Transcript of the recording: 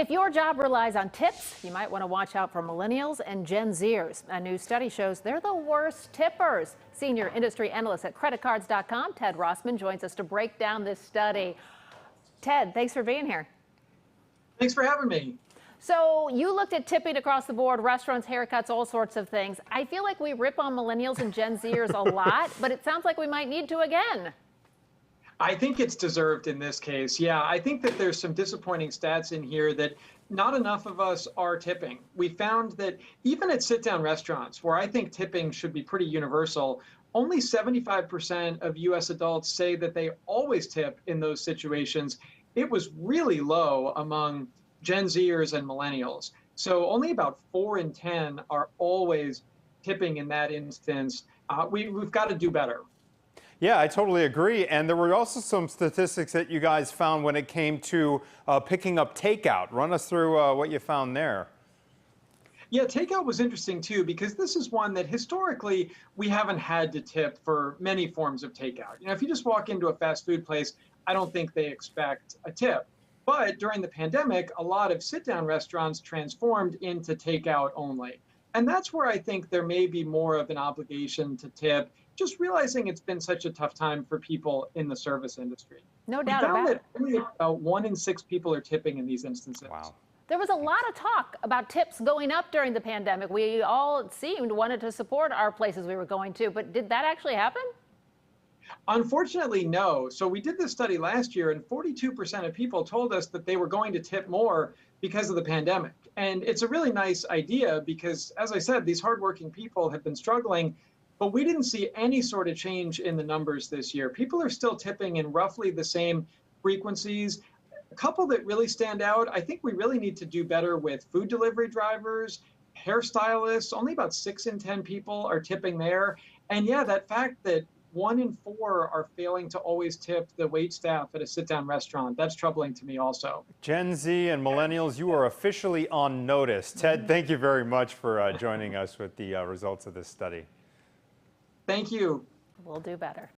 If your job relies on tips, you might want to watch out for millennials and Gen Zers. A new study shows they're the worst tippers. Senior industry analyst at creditcards.com, Ted Rossman, joins us to break down this study. Ted, thanks for being here. Thanks for having me. So you looked at tipping across the board, restaurants, haircuts, all sorts of things. I feel like we rip on millennials and Gen Zers a lot, but it sounds like we might need to again. I think it's deserved in this case. Yeah, I think that there's some disappointing stats in here that not enough of us are tipping. We found that even at sit-down restaurants, where I think tipping should be pretty universal, only 75% of US adults say that they always tip in those situations. It was really low among Gen Zers and millennials. So only about 4 in 10 are always tipping in that instance. We've got to do better. Yeah, I totally agree. And there were also some statistics that you guys found when it came to picking up takeout. Run us through what you found there. Yeah, takeout was interesting too, because this is one that historically we haven't had to tip for many forms of takeout. You know, if you just walk into a fast food place, I don't think they expect a tip. But during the pandemic, a lot of sit-down restaurants transformed into takeout only. And that's where I think there may be more of an obligation to tip, just realizing it's been such a tough time for people in the service industry. No doubt about it. Only about 1 in 6 people are tipping in these instances. Wow. There was a lot of talk about tips going up during the pandemic. We all, it seemed, wanted to support our places we were going to, but did that actually happen? Unfortunately, no. So we did this study last year, and 42% of people told us that they were going to tip more because of the pandemic. And it's a really nice idea because, as I said, these hardworking people have been struggling, but we didn't see any sort of change in the numbers this year. People are still tipping in roughly the same frequencies. A couple that really stand out, I think we really need to do better with food delivery drivers, hairstylists. Only about 6 in 10 people are tipping there. And yeah, that fact that 1 in 4 are failing to always tip the wait staff at a sit-down restaurant. That's troubling to me also. Gen Z and millennials, you are officially on notice. Ted, thank you very much for joining us with the results of this study. Thank you. We'll do better.